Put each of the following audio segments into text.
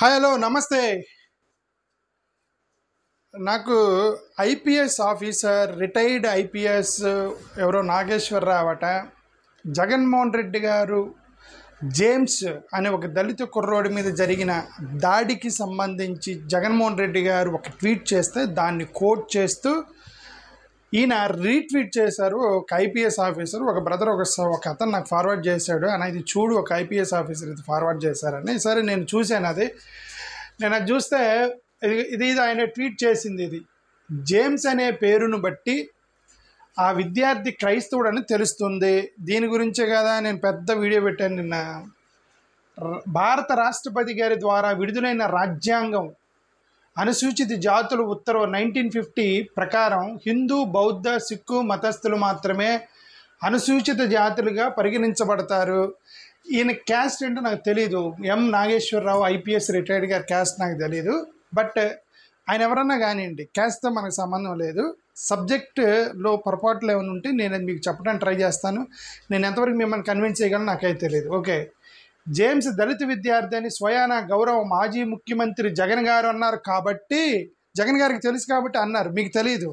Hi hello నమస్తే. నాకు IPS officer retired IPS ఎవరో నాగేశ్వరరావు అట జగన్మోహన్ రెడ్డి గారు జేమ్స్ అనే ఒక దళిత కుర్రోడి మీద జరిగిన దాడికి సంబంధించి జగన్మోహన్ రెడ్డి గారు ఒక ట్వీట్ చేస్తే దాన్ని కోట్ చేస్తూ ఈయన రీట్వీట్ చేశారు. ఒక ఐపీఎస్ ఆఫీసర్ ఒక బ్రదర్ ఒక అతను నాకు ఫార్వర్డ్ చేశాడు అన్న, ఇది చూడు ఒక ఐపీఎస్ ఆఫీసర్ ఇది ఫార్వర్డ్ చేశారని. సరే నేను చూశాను. నేను అది చూస్తే ఇది ఆయన ట్వీట్ చేసింది. ఇది జేమ్స్ అనే పేరును బట్టి ఆ విద్యార్థి క్రైస్తవుడని తెలుస్తుంది. దీని గురించే కదా నేను పెద్ద వీడియో పెట్టాను నిన్న. భారత రాష్ట్రపతి గారి ద్వారా విడుదలైన రాజ్యాంగం అనుసూచిత జాతుల ఉత్తర్వు 1950 ప్రకారం హిందూ, బౌద్ధ, సిక్కు మతస్థులు మాత్రమే అనుసూచిత జాతులుగా పరిగణించబడతారు. ఈయన క్యాస్ట్ ఏంటో నాకు తెలీదు. ఎం నాగేశ్వరరావు ఐపీఎస్ రిటైర్డ్ గారి క్యాస్ట్ నాకు తెలీదు. బట్ ఆయన ఎవరన్నా కానివ్వండి, క్యాస్ట్తో మనకు సంబంధం లేదు. సబ్జెక్ట్లో పొరపాట్లు ఏమైనా ఉంటే నేను మీకు చెప్పడానికి ట్రై చేస్తాను. నేను ఎంతవరకు మిమ్మల్ని కన్విన్స్ చేయగలను నాకైతే తెలియదు. ఓకే, జేమ్స్ దళిత విద్యార్థి అని స్వయాన గౌరవ మాజీ ముఖ్యమంత్రి జగన్ గారు అన్నారు. కాబట్టి జగన్ గారికి తెలుసు కాబట్టి అన్నారు, మీకు తెలీదు.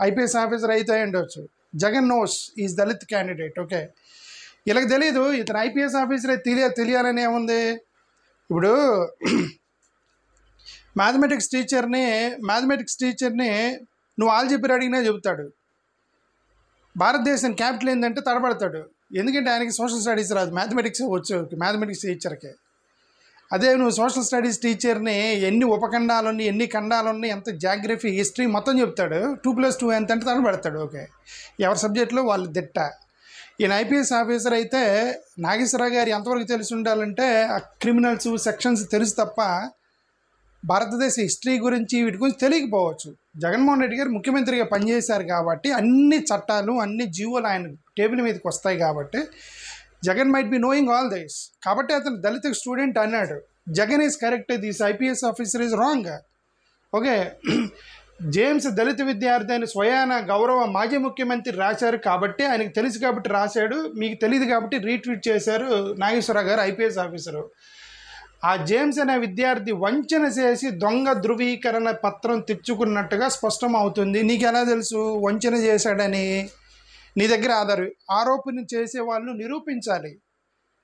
ఐపీఎస్ ఆఫీసర్ అయితే ఉండొచ్చు. Jagan knows is Dalit candidate. Okay, వీళ్ళకి తెలీదు ఇతను ఐపీఎస్ ఆఫీసర్ తెలియాలని ఏముంది. ఇప్పుడు మ్యాథమెటిక్స్ టీచర్ని నువ్వు ఆల్జీబ్రా అడిగినా చెబుతాడు. భారతదేశం క్యాపిటల్ ఏంటంటే తడబడతాడు. ఎందుకంటే ఆయనకి సోషల్ స్టడీస్ రాదు, మ్యాథమెటిక్స్ వచ్చు మ్యాథమెటిక్స్ టీచర్కి. అదే నువ్వు సోషల్ స్టడీస్ టీచర్ని ఎన్ని ఉపఖండాలున్నాయి, ఎన్ని ఖండాలున్నాయి, ఎంత జాగ్రఫీ, హిస్టరీ మొత్తం చెప్తాడు. 2+2 ఎంత అంటే తడబడతాడు. ఓకే, ఎవరి సబ్జెక్టులో వాళ్ళు దిట్ట. ఈయన ఐపీఎస్ ఆఫీసర్ అయితే నాగేశ్వరరావు గారు ఎంతవరకు తెలిసి ఉండాలంటే ఆ క్రిమినల్స్ సెక్షన్స్ తెలుసు తప్ప భారతదేశ హిస్టరీ గురించి వీటి గురించి తెలియకపోవచ్చు. జగన్మోహన్ రెడ్డి గారు ముఖ్యమంత్రిగా పనిచేశారు కాబట్టి అన్ని చట్టాలు అన్ని జీవోలు ఆయన టేబుల్ మీదకి వస్తాయి. కాబట్టి Jagan might be knowing all this. కాబట్టి అతను దళిత స్టూడెంట్ అన్నాడు. Jagan is correct, this IPS officer is wrong. Okay, James Dalit విద్యార్థి అని స్వయాన గౌరవ మాజీ ముఖ్యమంత్రి రాశారు కాబట్టి ఆయనకు తెలుసు కాబట్టి రాశాడు. మీకు తెలియదు కాబట్టి రీట్వీట్ చేశారు నాగేశ్వరరావు గారు ఐపీఎస్ ఆఫీసరు. ఆ జేమ్స్ అనే విద్యార్థి వంచన చేసి దొంగ ధృవీకరణ పత్రం తెచ్చుకున్నట్టుగా స్పష్టం అవుతుంది. నీకు ఎలా తెలుసు వంచన చేశాడని? నీ దగ్గర ఆరోపణ చేసేవాళ్ళు నిరూపించాలి.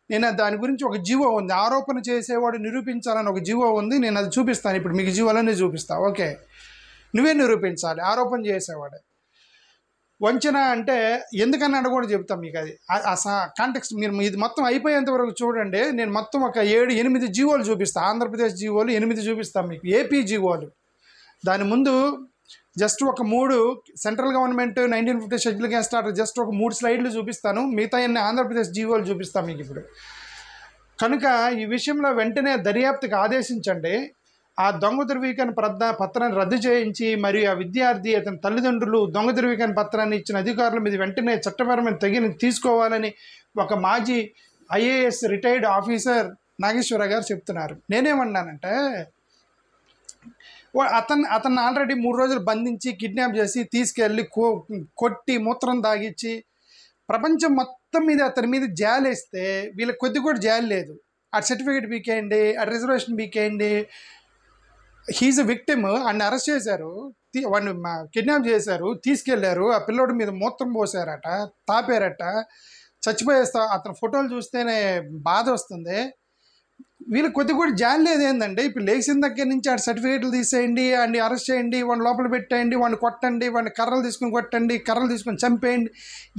నేను దాని గురించి ఒక జీవో ఉంది, ఆరోపణ చేసేవాడు నిరూపించాలని ఒక జీవో ఉంది. నేను అది చూపిస్తాను ఇప్పుడు మీకు, జీవోలన్నీ చూపిస్తా. ఓకే, నువ్వే నిరూపించాలి ఆరోపణ చేసేవాడే. వంచన అంటే ఎందుకన్నాడు కూడా చెప్తాం మీకు. అది కాంటెక్స్ట్ మీరు ఇది మొత్తం అయిపోయేంత వరకు చూడండి. నేను మొత్తం ఒక 7-8 జీవోలు చూపిస్తాను. ఆంధ్రప్రదేశ్ జీవోలు 8 చూపిస్తాను మీకు, ఏపీ జీవోలు. దాని ముందు జస్ట్ ఒక 3 central government 1950 schedule caste order just ఒక 3 స్లైడ్లు చూపిస్తాను. మిగతా అన్ని ఆంధ్రప్రదేశ్ జీవోలు చూపిస్తాను మీకు ఇప్పుడు. కనుక ఈ విషయంలో వెంటనే దర్యాప్తుకు ఆదేశించండి. ఆ దొంగ ధృవీకరణ పత్రాన్ని రద్దు చేయించి మరియు ఆ విద్యార్థి అతని తల్లిదండ్రులు దొంగ ధృవీకరణ పత్రాన్ని ఇచ్చిన అధికారుల మీద వెంటనే చట్టపరమైన తగిన తీసుకోవాలని ఒక మాజీ ఐఏఎస్ రిటైర్డ్ ఆఫీసర్ నాగేశ్వరరావు గారు చెప్తున్నారు. నేనేమన్నానంటే అతన్ని ఆల్రెడీ 3 రోజులు బంధించి కిడ్నాప్ చేసి తీసుకెళ్ళి కొట్టి మూత్రం తాగిచ్చి ప్రపంచం మొత్తం మీద అతని మీద జాలేస్తే వీళ్ళకి కొద్ది కూడా జాలి లేదు. ఆ సర్టిఫికేట్ బీకేయండి, ఆ రిజర్వేషన్ బీకేయండి. He's a victim. అన్ని అరెస్ట్ చేశారు, వాడిని కిడ్నాప్ చేశారు, తీసుకెళ్లారు. ఆ పిల్లోడి మీద మూత్రం పోసారట, తాపారట, చచ్చిపోయేస్తా. అతని ఫోటోలు చూస్తేనే బాధ వస్తుంది. వీళ్ళు కొద్ది కూడా జాలి లేదు. ఏంటంటే ఇప్పుడు లేచిన దగ్గర నుంచి ఆ సర్టిఫికేట్లు తీసేయండి, వాడిని అరెస్ట్ చేయండి, వాడిని లోపల పెట్టేయండి, వాడిని కొట్టండి, వాడిని కర్రలు తీసుకొని కొట్టండి, కర్రలు తీసుకొని చంపేయండి.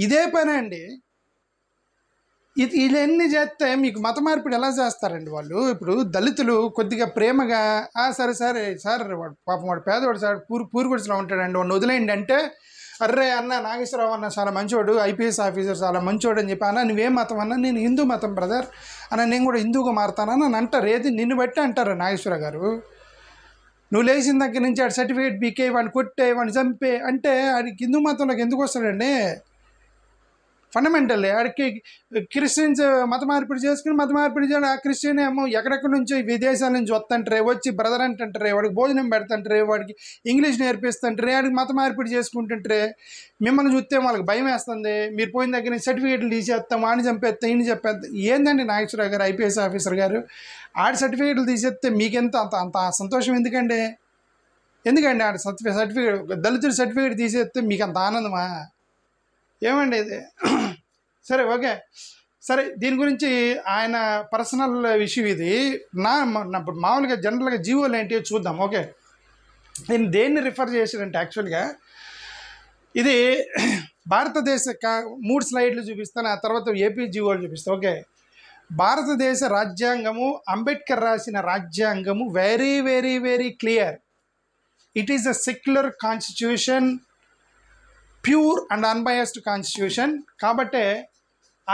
ఇదే పని అండి. ఇవన్నీ చేస్తే మీకు మత మార్పిడి ఎలా చేస్తారండి వాళ్ళు? ఇప్పుడు దళితులు కొద్దిగా ప్రేమగా సరే సార్ వాడు పాపం వాడు పేదవాడు సార్, పూరి గుడిసెలో ఉంటాడండి, వాడిని వదిలేయండి అంటే, అర్రే అన్న నాగేశ్వరరావు అన్న చాలా మంచోడు, ఐపీఎస్ ఆఫీసర్ చాలా మంచోడు అని చెప్పి, అన్న నువ్వేం మతం అన్నా, నేను హిందూ మతం బ్రదర్ అన్న, నేను కూడా హిందూగా మారుతానని అని అంటారు. ఏది నిన్ను బట్టి అంటారు నాగేశ్వరరావు గారు. నువ్వు లేచిన దగ్గర నుంచి ఆడు సర్టిఫికేట్ బీకే, వాడిని కొట్టే, వాడిని చంపే అంటే ఆడికి హిందూ మతంలోకి ఎందుకు వస్తాడండి? ఫండమెంటల్. ఆడికి క్రిస్టియన్స్ మత మార్పిడి చేసుకుని మత మార్పిడి చేయడం, ఆ క్రిస్టియన్ ఏమో ఎక్కడెక్కడి నుంచో విదేశాల నుంచి వస్తుంటారే, వచ్చి బ్రదర్ అంటుంటారే, వాడికి భోజనం పెడుతుంటారే, వాడికి ఇంగ్లీష్ నేర్పిస్తుంటారే, వాడికి మత మార్పిడి చేసుకుంటుంటారే. మిమ్మల్ని చూస్తే వాళ్ళకి భయం వేస్తుంది. మీరు పోయిన దగ్గర నుంచి సర్టిఫికేట్లు తీసేస్తాం, వాడిని చంపేస్తాం, ఈయన చెప్పేస్తాం. ఏందండి నాగేశ్వరరావు గారు, ఐపీఎస్ ఆఫీసర్ గారు, ఆడి సర్టిఫికేట్లు తీసేస్తే మీకెంత అంత అంత సంతోషం ఎందుకండి? ఆడి సర్టిఫికేట్, దళితుడి సర్టిఫికేట్ తీసేస్తే మీకు అంత ఆనందమా? ఏమండి ఇది? సరే, ఓకే, సరే, దీని గురించి ఆయన పర్సనల్ ఇష్యూ ఇది. ఇప్పుడు మామూలుగా జనరల్గా జీవోలు ఏంటి చూద్దాం. ఓకే, నేను దేన్ని రిఫర్ చేశానంటే యాక్చువల్గా ఇది భారతదేశ 3 స్లైడ్లు చూపిస్తాను, ఆ తర్వాత ఏపీ జీవోలు చూపిస్తాను. ఓకే, భారతదేశ రాజ్యాంగము, అంబేద్కర్ రాసిన రాజ్యాంగము very very very clear. It is a secular constitution, pure and unbiased constitution. కాబట్టే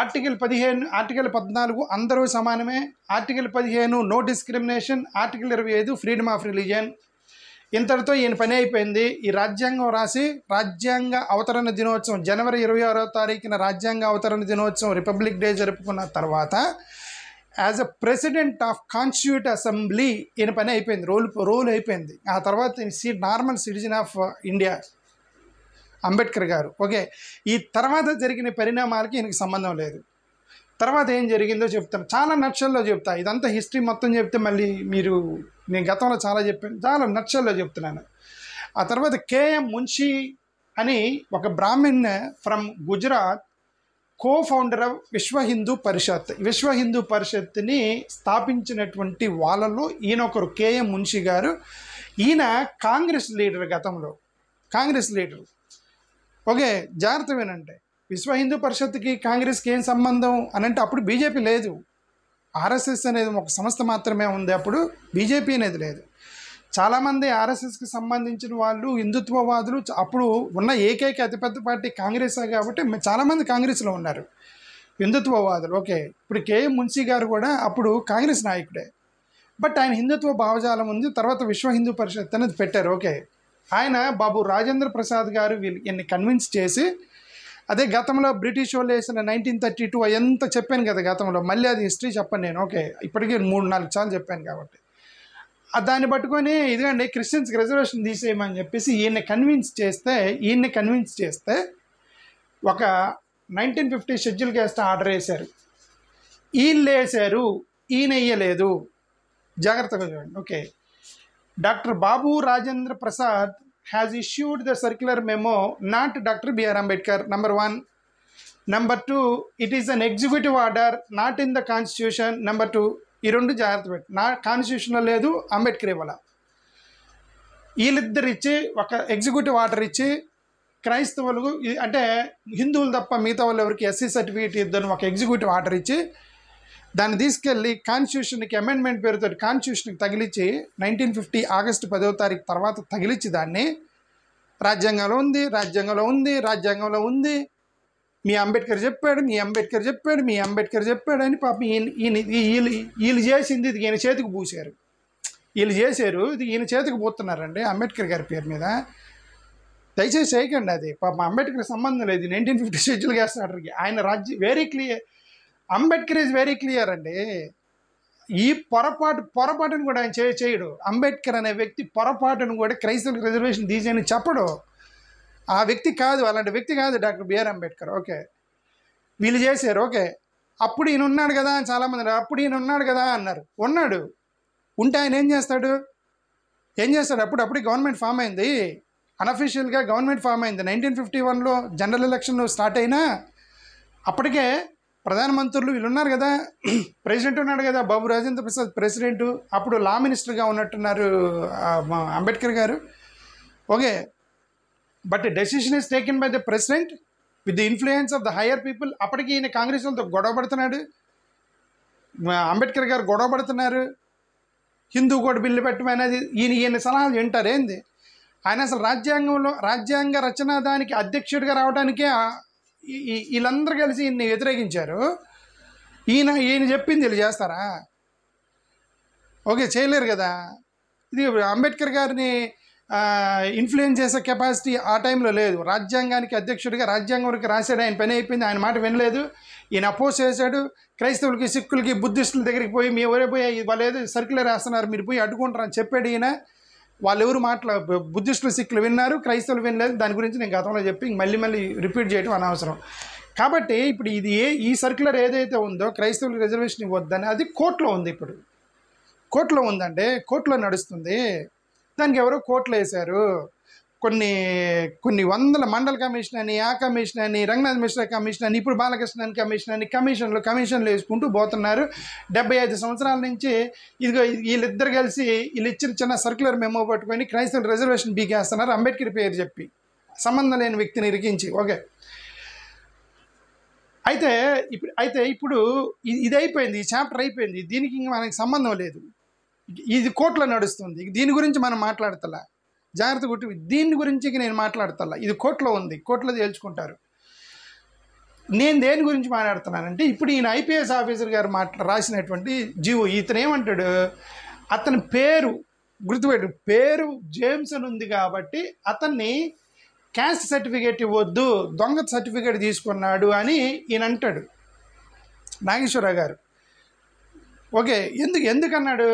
ఆర్టికల్ 14 అందరూ సమానమే, article 15 no discrimination, article 25 freedom of religion. ఇంతటితో ఈయన పని అయిపోయింది. ఈ రాజ్యాంగం రాసి రాజ్యాంగ అవతరణ దినోత్సవం జనవరి 26వ తారీఖున రాజ్యాంగ అవతరణ దినోత్సవం రిపబ్లిక్ డే జరుపుకున్న తర్వాత as a president of constitute assembly ఈయన పని అయిపోయింది, రోల్ అయిపోయింది. ఆ తర్వాత normal citizen of India Ambedkar గారు. ఓకే, ఈ తర్వాత జరిగిన పరిణామాలకి ఈయనకి సంబంధం లేదు. తర్వాత ఏం జరిగిందో చెప్తాను, చాలా నక్షల్లో చెప్తా. ఇదంతా హిస్టరీ మొత్తం చెప్తే మళ్ళీ నేను గతంలో చాలా చెప్పాను, చాలా నక్షల్లో చెప్తున్నాను. ఆ తర్వాత కేఎం మున్షి అని ఒక Brahmin from Gujarat, co-founder of Vishwa Hindu పరిషత్. విశ్వ హిందూ పరిషత్ని స్థాపించినటువంటి వాళ్ళలో ఈయన ఒకరు, కేఎం మున్షి గారు. ఈయన కాంగ్రెస్ లీడర్, గతంలో కాంగ్రెస్ లీడర్. ఓకే, జాగ్రత్త వినంటే, విశ్వ హిందూ పరిషత్కి కాంగ్రెస్కి ఏం సంబంధం అని అంటే, అప్పుడు బీజేపీ లేదు, ఆర్ఎస్ఎస్ అనేది ఒక సంస్థ మాత్రమే ఉంది, అప్పుడు బీజేపీ అనేది లేదు. చాలామంది ఆర్ఎస్ఎస్కి సంబంధించిన వాళ్ళు హిందుత్వవాదులు, అప్పుడు ఉన్న ఏకైక అతిపెద్ద పార్టీ కాంగ్రెసే కాబట్టి చాలామంది కాంగ్రెస్లో ఉన్నారు హిందుత్వవాదులు. ఓకే, ఇప్పుడు కేఎం మున్షి గారు కూడా అప్పుడు కాంగ్రెస్ నాయకుడే, బట్ ఆయన హిందుత్వ భావజాలం ఉంది. తర్వాత విశ్వ హిందూ పరిషత్ అనేది పెట్టారు. ఓకే, ఆయన బాబు రాజేంద్ర ప్రసాద్ గారు వీళ్ళని కన్విన్స్ చేసి, అదే గతంలో బ్రిటిష్ వాళ్ళు వేసిన 1932 ఎంత చెప్పాను కదా గతంలో, మళ్ళీ అది హిస్టరీ చెప్పను నేను. ఓకే, ఇప్పటికీ 3-4 సార్లు చెప్పాను కాబట్టి దాన్ని పట్టుకొని ఇదిగండి క్రిస్టియన్స్కి రిజర్వేషన్ తీసేయమని చెప్పేసి ఈయన్ని కన్విన్స్ చేస్తే ఒక 1950 షెడ్యూల్ క్యాస్ట్ ఆర్డర్ వేశారు. వీళ్ళు వేశారు, ఈయన వేయలేదు. జాగ్రత్తగా చూడండి. Okay, doctor Babu Rajendra Prasad has issued the circular memo, not Dr. B.R. Ambedkar, number 1. Number 2, it is an executive order, not in the constitution. Number 2, ఈ 2 జాగ్రత్త పెట్టి, నా కాన్స్టిట్యూషన్లో లేదు, అంబేద్కర్ ఇవ్వాల. వీళ్ళిద్దరు ఇచ్చి ఒక ఎగ్జిక్యూటివ్ ఆర్డర్ ఇచ్చి, క్రైస్తవులకు అంటే హిందువులు తప్ప మిగతా వాళ్ళు ఎవరికి ఎస్సీ సర్టిఫికేట్ ఇద్దని ఒక ఎగ్జిక్యూటివ్ ఆర్డర్ ఇచ్చి, దాన్ని తీసుకెళ్ళి కాన్స్టిట్యూషన్కి అమెండ్మెంట్ పేరుతో కాన్స్టిట్యూషన్కి తగిలించి 1950 ఆగస్టు 10వ తారీఖు తర్వాత తగిలించి దాన్ని రాజ్యాంగంలో ఉంది మీ అంబేద్కర్ చెప్పాడు అని పాపం వీళ్ళు చేసింది ఇది ఈయన చేతికి పూసారు. వీళ్ళు చేశారు, ఇది ఈయన చేతికి పోతున్నారండి అంబేద్కర్ గారి పేరు మీద. దయచేసి చేయకండి, అది పాపం అంబేద్కర్ సంబంధం లేదు 1950 షెడ్యూల్ క్యాస్ట్ ఆర్డర్కి. ఆయన very clear, Ambedkar is very clear అండి. ఈ పొరపాటును కూడా ఆయన చేయడు. అంబేద్కర్ అనే వ్యక్తి పొరపాటును కూడా క్రైస్తవులకు రిజర్వేషన్ తీసేయని చెప్పడు. ఆ వ్యక్తి కాదు, అలాంటి వ్యక్తి కాదు డాక్టర్ బిఆర్ అంబేద్కర్. ఓకే, వీళ్ళు చేశారు. ఓకే, అప్పుడు ఈయన ఉన్నాడు కదా అని చాలామంది ఉన్నాడు. ఉంటే ఆయన ఏం చేస్తాడు? అప్పుడు గవర్నమెంట్ ఫామ్ అయింది, అన్అఫీషియల్గా గవర్నమెంట్ ఫామ్ అయింది. 1951లో జనరల్ ఎలక్షన్ స్టార్ట్ అయినా అప్పటికే ప్రధానమంత్రులు వీళ్ళు ఉన్నారు కదా, ప్రెసిడెంట్ ఉన్నాడు కదా బాబు రాజేంద్ర ప్రసాద్ ప్రెసిడెంట్, అప్పుడు లా మినిస్టర్గా ఉన్నట్టున్నారు అంబేద్కర్ గారు. Okay, but decision is taken by the president with the influence of the higher people. అప్పటికి ఈయన కాంగ్రెస్ వాళ్ళతో గొడవ పడుతున్నాడు, అంబేద్కర్ గారు గొడవ పడుతున్నారు, హిందూ కోడ్ బిల్లు పెట్టమనేది ఈయన సలహాలు వింటారు ఏంది? ఆయన అసలు రాజ్యాంగ రచన దానికి అధ్యక్షుడిగా రావడానికే వీళ్ళందరూ కలిసి ఈయన్ని వ్యతిరేకించారు. ఈయన చెప్పింది వీళ్ళు చేస్తారా? ఓకే, చేయలేరు కదా. ఇది అంబేద్కర్ గారిని ఇన్ఫ్లుయెన్స్ చేసే కెపాసిటీ ఆ టైంలో లేదు. రాజ్యాంగానికి అధ్యక్షుడిగా రాజ్యాంగం వరకు రాశాడు, ఆయన పని అయిపోయింది, ఆయన మాట వినలేదు, ఈయన అపోజ్ చేశాడు. క్రైస్తవులకి, సిక్కులకి, బుద్ధిస్టుల దగ్గరికి పోయి మీ ఎవరే పోయి వాళ్ళు ఏదో సర్క్యులర్ వేస్తున్నారు మీరు పోయి అడ్డుకుంటారని చెప్పాడు ఈయన. వాళ్ళు ఎవరు బుద్ధిస్టులు, సిక్కులు విన్నారు, క్రైస్తవులు వినలేదు. దాని గురించి నేను గతంలో చెప్పి మళ్ళీ మళ్ళీ రిపీట్ చేయడం అనవసరం. కాబట్టి ఇప్పుడు ఈ సర్క్యులర్ ఏదైతే ఉందో క్రైస్తవులకు రిజర్వేషన్ ఇవ్వద్దని, అది కోర్టులో ఉంది. ఇప్పుడు కోర్టులో ఉందంటే కోర్టులో నడుస్తుంది. దానికి ఎవరో కోర్టులో వేశారు. కొన్ని వందల మండల కమిషన్ అని, ఆ కమిషన్ అని, రంగనాథ్ మిశ్రా కమిషన్ అని, ఇప్పుడు బాలకృష్ణన్ కమిషన్ అని కమిషన్లు వేసుకుంటూ పోతున్నారు. 75 సంవత్సరాల నుంచి ఇదిగో వీళ్ళిద్దరు కలిసి వీళ్ళు ఇచ్చిన చిన్న సర్క్యులర్ మెమో పట్టుకొని క్రైస్తవులు రిజర్వేషన్ బీకేస్తున్నారు, అంబేద్కర్ పేరు చెప్పి, సంబంధం లేని వ్యక్తిని ఇరికించి. ఓకే, అయితే ఇప్పుడు ఇది అయిపోయింది, ఈ చాప్టర్ అయిపోయింది, దీనికి ఇంక మనకి సంబంధం లేదు. ఇది కోర్టులో నడుస్తుంది. దీని గురించి మనం మాట్లాడతలా, జాగ్రత్త కొట్టి దీని గురించి నేను మాట్లాడతలా. ఇది కోర్టులో ఉంది, కోర్టులో తేల్చుకుంటారు. నేను దేని గురించి మాట్లాడుతున్నానంటే ఇప్పుడు ఈయన ఐపీఎస్ ఆఫీసర్ గారు రాసినటువంటి జీవో. ఇతను ఏమంటాడు, అతని పేరు గుర్తుపెట్టు, పేరు జేమ్స్ అని ఉంది కాబట్టి అతన్ని క్యాస్ట్ సర్టిఫికేట్ ఇవ్వద్దు, దొంగ సర్టిఫికేట్ తీసుకున్నాడు అని ఈయన అంటాడు, నాగేశ్వరరావు గారు. ఓకే, ఎందుకన్నాడు,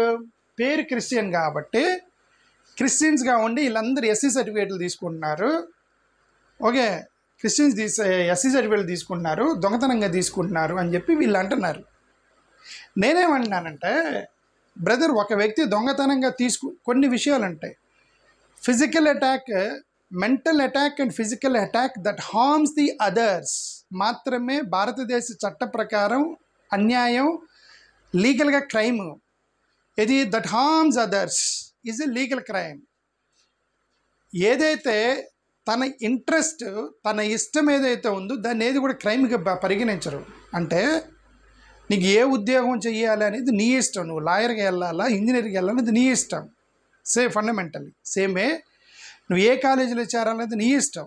పేరు క్రిస్టియన్ కాబట్టి క్రిస్టియన్స్గా ఉండి వీళ్ళందరూ ఎస్సీ సర్టిఫికేట్లు తీసుకుంటున్నారు. ఓకే, క్రిస్టియన్స్ ఎస్సీ సర్టిఫికేట్లు తీసుకుంటున్నారు, దొంగతనంగా తీసుకుంటున్నారు అని చెప్పి వీళ్ళు అంటున్నారు. నేనేమంటున్నానంటే బ్రదర్, ఒక వ్యక్తి దొంగతనంగా కొన్ని విషయాలు ఉంటాయి. Physical attack, mental attack and physical attack that harms the others మాత్రమే భారతదేశ చట్ట ప్రకారం అన్యాయం, లీగల్గా క్రైమ్. ఇది that harms others is a legal crime. ఏదైతే తన ఇంట్రెస్ట్, తన ఇష్టం ఏదైతే ఉందో దాన్ని ఏది కూడా క్రైమ్గా పరిగణించరు. అంటే నీకు ఏ ఉద్యోగం చెయ్యాలి అనేది నీ ఇష్టం, నువ్వు లాయర్గా వెళ్ళాలా, ఇంజనీర్కి వెళ్ళాలనేది నీ ఇష్టం. ఫండమెంటల్లీ సేమ్ వే నువ్వు ఏ కాలేజీలో చేరాలనేది నీ ఇష్టం.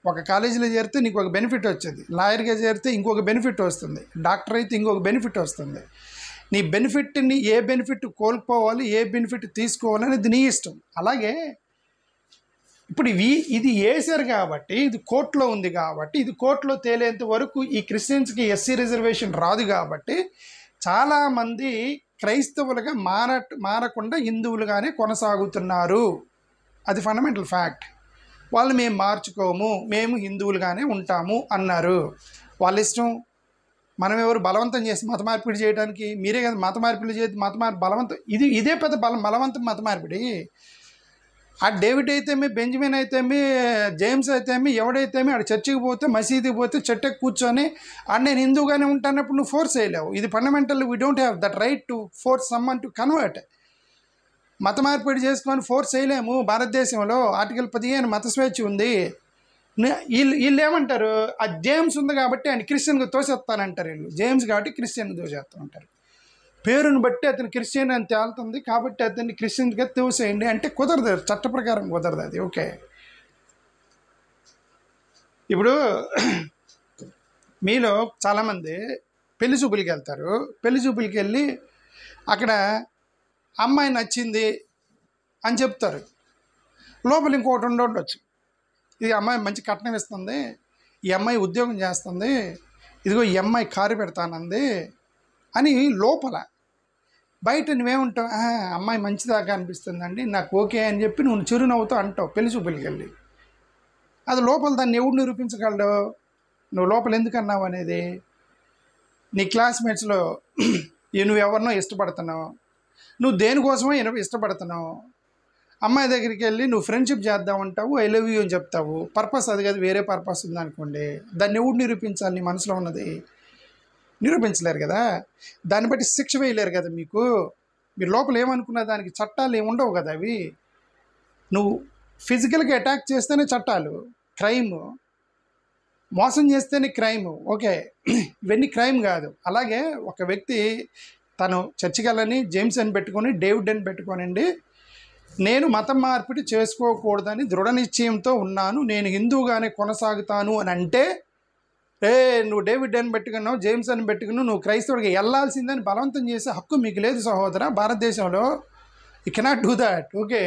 ఒక కాలేజీలో చేరితే నీకు ఒక బెనిఫిట్ వచ్చేది, లాయర్గా చేరితే ఇంకొక బెనిఫిట్ వస్తుంది, డాక్టర్ అయితే ఇంకొక బెనిఫిట్ వస్తుంది. నీ బెనిఫిట్ని ఏ బెనిఫిట్ కోల్పోవాలి, ఏ బెనిఫిట్ తీసుకోవాలి అనేది నీ ఇష్టం. అలాగే ఇప్పుడు ఇది వేశారు కాబట్టి, ఇది కోర్టులో ఉంది కాబట్టి, ఇది కోర్టులో తేలేంత వరకు ఈ క్రిస్టియన్స్కి ఎస్సీ రిజర్వేషన్ రాదు కాబట్టి చాలామంది క్రైస్తవులుగా మారకుండా హిందువులుగానే కొనసాగుతున్నారు. అది ఫండమెంటల్ ఫ్యాక్ట్. వాళ్ళు మేము మార్చుకోము, మేము హిందువులుగానే ఉంటాము అన్నారు. వాళ్ళ ఇష్టం. మనం ఎవరు బలవంతం చేసి మత మార్పిడి చేయడానికి? మీరే కదా మత మార్పిడి చేసి బలవంతం. ఇదే పెద్ద బలవంతం మత మార్పిడి. ఆ డేవిడ్ అయితేమి, బెంజమిన్ అయితేమి, జేమ్స్ అయితేమి, ఎవడైతేమి ఆడ చర్చికి పోతే, మసీదుకి పోతే, చెట్టుకి కూర్చొని నేను హిందూగానే ఉంటానప్పుడు నువ్వు ఫోర్స్ చేయలేవు. ఇది fundamental. We don't have that right to force someone to convert. మత మార్పిడి చేసుకొని ఫోర్స్ చేయలేము. భారతదేశంలో ఆర్టికల్ 15 మత స్వేచ్ఛ ఉంది. వీళ్ళు ఏమంటారు, ఆ జేమ్స్ ఉంది కాబట్టి ఆయన క్రిస్టియన్గా తోసేస్తానంటారు. వీళ్ళు జేమ్స్ కాబట్టి క్రిస్టియన్గా తోసేస్తానంటారు. పేరుని బట్టి అతను క్రిస్టియన్ అని తేలుతుంది కాబట్టి అతన్ని క్రిస్టియన్గా తోసేయండి అంటే కుదరదు, చట్ట ప్రకారం కుదరదు అది. ఓకే, ఇప్పుడు మీలో చాలామంది పెళ్లి చూపులకి వెళ్తారు. పెళ్లి చూపులకి వెళ్ళి అక్కడ అమ్మాయి నచ్చింది అని చెప్తారు. లోపల ఇంకోటి ఉండొచ్చు, ఇది అమ్మాయి మంచి కట్నం ఇస్తుంది, ఈ అమ్మాయి ఉద్యోగం చేస్తుంది, ఇదిగో ఈ అమ్మాయి కారు పెడతానంది అని లోపల. బయట నువ్వేముంటావు, అమ్మాయి మంచిదాకా అనిపిస్తుందండి నాకు ఓకే అని చెప్పి నువ్వు చిరునవ్వుతో అంటావు పెళ్లి చూపులకి వెళ్ళి. అది లోపల దాన్ని ఎవడు నిరూపించగలడు? నువ్వు లోపల ఎందుకు అన్నావు అనేది. నీ క్లాస్మేట్స్లో నువ్వు ఎవరినో ఇష్టపడుతున్నావు, నువ్వు దేనికోసమో ఇష్టపడుతున్నావు. అమ్మాయి దగ్గరికి వెళ్ళి నువ్వు ఫ్రెండ్షిప్ చేద్దామంటావు, ఐ లవ్ యూ అని చెప్తావు. పర్పస్ అది కాదు, వేరే పర్పస్ ఉందనుకోండి, దాన్ని ఎవడు నిరూపించాలి? నీ మనసులో ఉన్నది నిరూపించలేరు కదా. దాన్ని బట్టి శిక్ష వేయలేరు కదా. మీరు లోపల ఏమనుకున్న దానికి చట్టాలు ఏమి ఉండవు కదా. అవి నువ్వు ఫిజికల్గా అటాక్ చేస్తేనే చట్టాలు, క్రైమ్. మోసం చేస్తేనే క్రైమ్. ఓకే, ఇవన్నీ క్రైమ్ కాదు. అలాగే ఒక వ్యక్తి తను చర్చికెళ్ళని జేమ్స్ అని పెట్టుకొని, డేవిడ్ అని పెట్టుకోనండి, నేను మతం మార్పిడి చేసుకోకూడదని దృఢ నిశ్చయంతో ఉన్నాను, నేను హిందూగానే కొనసాగుతాను అని అంటే, నువ్వు డేవిడ్ అని పెట్టుకున్నావు, జేమ్స్ అని పెట్టుకున్నావు, నువ్వు క్రైస్తవుడికి వెళ్ళాల్సిందని బలవంతం చేసే హక్కు మీకు లేదు సహోదర. భారతదేశంలో you cannot do that. Okay,